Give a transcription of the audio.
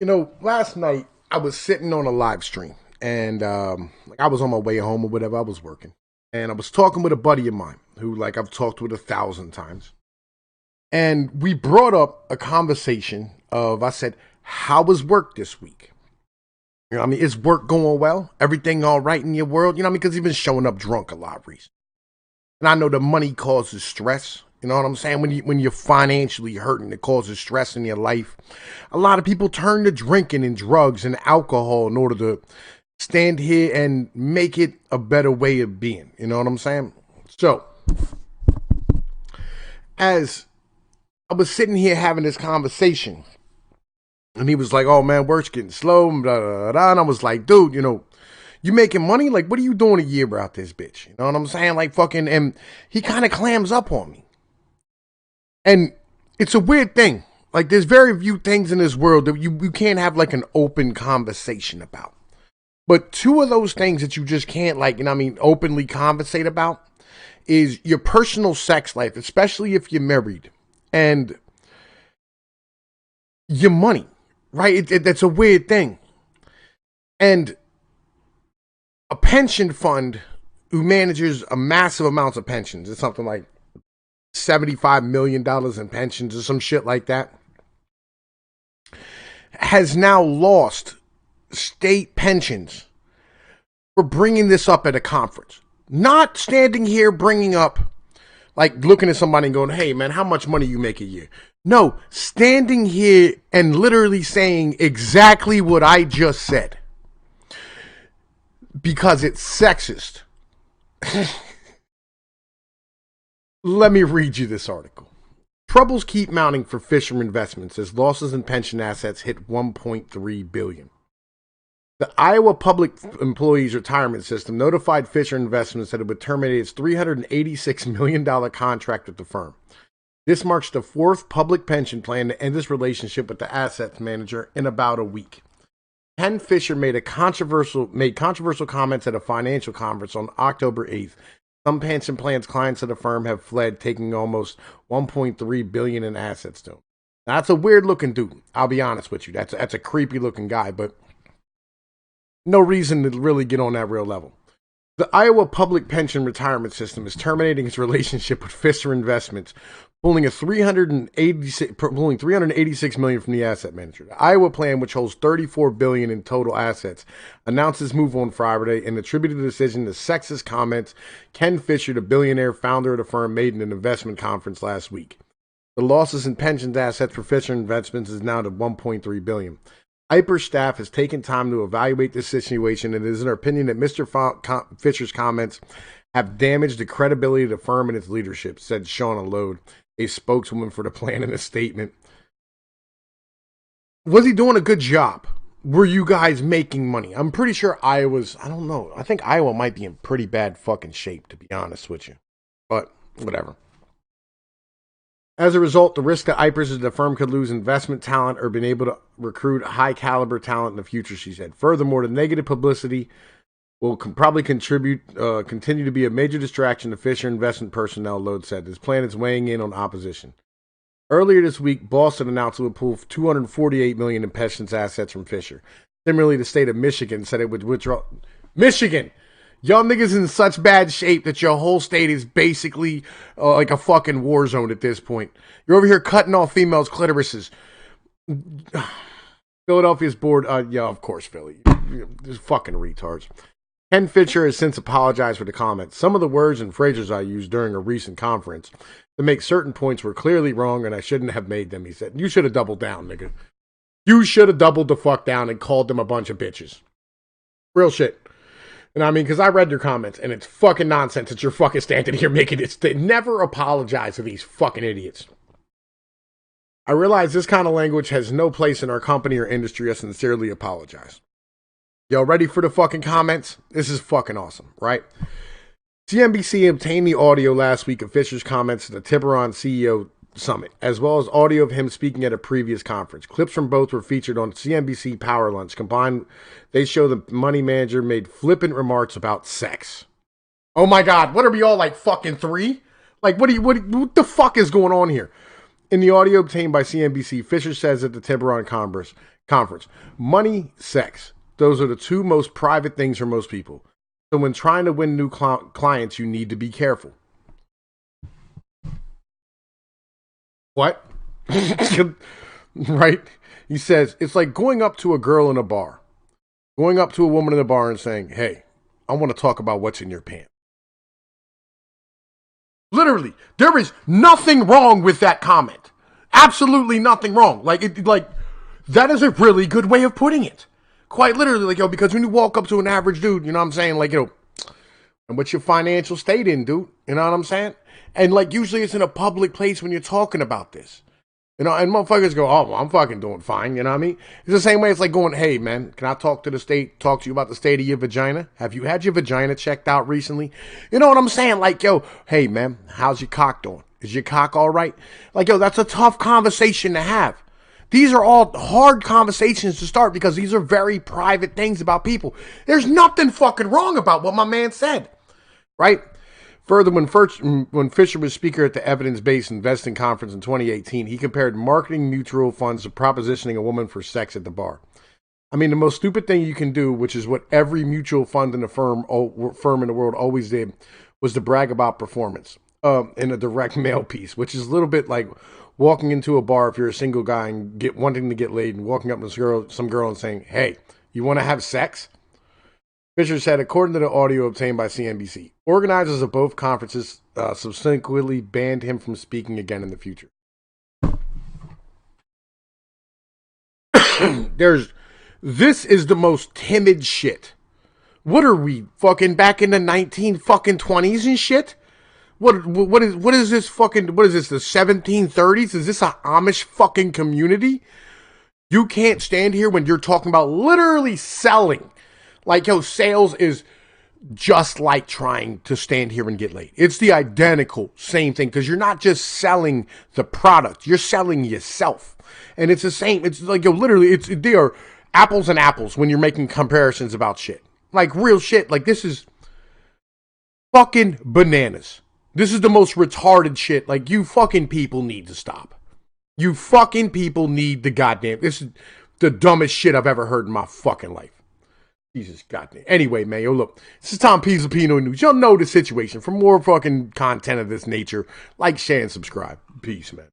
Last night I was sitting on a live stream and I was on my way home or whatever. I was working and I was talking with a buddy of mine who I've talked with 1,000 times. And we brought up a conversation of, I said, how was work this week? Is work going well? Everything all right in your world? Because he's been showing up drunk a lot recently. And I know the money causes stress. You know what I'm saying? When you're financially hurting, it causes stress in your life. A lot of people turn to drinking and drugs and alcohol in order to stand here and make it a better way of being. You know what I'm saying? So, as I was sitting here having this conversation, and he was like, "Oh man, work's getting slow." Blah, blah, blah. And I was like, "Dude, you making money? Like, what are you doing a year out this bitch?" You know what I'm saying? Like, fucking, and he kind of clams up on me. And it's a weird thing. Like, there's very few things in this world that you can't have like an open conversation about. But two of those things that you just can't openly conversate about is your personal sex life, especially if you're married, and your money, right? That's a weird thing. And a pension fund who manages a massive amounts of pensions, it's something like $75 million in pensions or some shit like that, has now lost state pensions for bringing this up at a conference. Not standing here bringing up, like looking at somebody and going, "Hey man, how much money you make a year?" No, standing here and literally saying exactly what I just said. Because it's sexist. Let me read you this article. Troubles keep mounting for Fisher Investments as losses in pension assets hit $1.3 billion. The Iowa Public Employees Retirement System notified Fisher Investments that it would terminate its $386 million contract with the firm. This marks the fourth public pension plan to end its relationship with the assets manager in about a week. Ken Fisher made controversial comments at a financial conference on October 8th. Some pension plans clients of the firm have fled, taking almost $1.3 billion in assets to him. Now, that's a weird looking dude. I'll be honest with you. That's a creepy looking guy, but no reason to really get on that real level. The Iowa Public Pension Retirement System is terminating its relationship with Fisher Investments, pulling $386 million from the asset manager. The Iowa plan, which holds $34 billion in total assets, announced its move on Friday and attributed the decision to sexist comments Ken Fisher, the billionaire founder of the firm, made in an investment conference last week. The losses in pensions assets for Fisher Investments is now to $1.3 billion. IPER staff has taken time to evaluate this situation, and it is their opinion that Mr. Fisher's comments have damaged the credibility of the firm and its leadership, said Shauna Lode, a spokeswoman for the plan in a statement. Was he doing a good job? Were you guys making money? I'm pretty sure I don't know. I think Iowa might be in pretty bad fucking shape, to be honest with you. But whatever. As a result, the risk to IPERS is the firm could lose investment talent or been able to recruit high caliber talent in the future, she said. Furthermore, the negative publicity will probably continue to be a major distraction to Fisher investment personnel, Lode said. This plan is weighing in on opposition. Earlier this week, Boston announced it would pull $248 million in pensions assets from Fisher. Similarly, the state of Michigan said it would withdraw. Michigan! Y'all niggas in such bad shape that your whole state is basically like a fucking war zone at this point. You're over here cutting off females' clitorises. Philadelphia's board, yeah, of course, Philly. Just fucking retards. Ken Fisher has since apologized for the comments. Some of the words and phrases I used during a recent conference to make certain points were clearly wrong and I shouldn't have made them, he said. You should have doubled down, nigga. You should have doubled the fuck down and called them a bunch of bitches. Real shit. And because I read your comments, and it's fucking nonsense that you're fucking standing here making it. Never apologize to these fucking idiots. I realize this kind of language has no place in our company or industry. I sincerely apologize. Y'all ready for the fucking comments? This is fucking awesome, right? CNBC obtained the audio last week of Fisher's comments at the Tiburon CEO Summit, as well as audio of him speaking at a previous conference. Clips from both were featured on CNBC Power Lunch. Combined, they show the money manager made flippant remarks about sex. Oh my God, what are we all like fucking 3? Like, what the fuck is going on here? In the audio obtained by CNBC, Fisher says at the Tiburon conference, money, sex, those are the two most private things for most people. So when trying to win new clients, you need to be careful. What? Right? He says, it's like going up to a girl in a bar, going up to a woman in a bar and saying, hey, I want to talk about what's in your pants. Literally, there is nothing wrong with that comment. Absolutely nothing wrong. Like that is a really good way of putting it. Quite literally, like, yo, because when you walk up to an average dude, you know what I'm saying? Like, yo, and what's your financial state in, dude? You know what I'm saying? And like, usually it's in a public place when you're talking about this. You know, and motherfuckers go, oh, well, I'm fucking doing fine. You know what I mean? It's the same way it's like going, hey, man, can I talk to you about the state of your vagina? Have you had your vagina checked out recently? You know what I'm saying? Like, yo, hey, man, how's your cock doing? Is your cock all right? Like, yo, that's a tough conversation to have. These are all hard conversations to start because these are very private things about people. There's nothing fucking wrong about what my man said, right? Further, when Fisher was speaker at the Evidence-Based Investing Conference in 2018, he compared marketing mutual funds to propositioning a woman for sex at the bar. I mean, the most stupid thing you can do, which is what every mutual fund in the firm in the world always did, was to brag about performance in a direct mail piece, which is a little bit like walking into a bar if you're a single guy and wanting to get laid and walking up to some girl and saying, hey, you want to have sex? Fisher said, according to the audio obtained by CNBC, organizers of both conferences subsequently banned him from speaking again in the future. This is the most timid shit. What are we, fucking back in the 1920s and shit? What is this, the 1730s? Is this a Amish fucking community? You can't stand here when you're talking about literally selling. Like, yo, sales is just like trying to stand here and get laid. It's the identical same thing because you're not just selling the product. You're selling yourself. And it's the same. It's like, yo, literally, they are apples and apples when you're making comparisons about shit. Like, real shit. Like, this is fucking bananas. This is the most retarded shit. Like, you fucking people need to stop. You fucking people need the goddamn... This is the dumbest shit I've ever heard in my fucking life. Jesus goddamn. Anyway, man, yo, look. This is Tom P's of Pnoid News. Y'all know the situation. For more fucking content of this nature, like, share, and subscribe. Peace, man.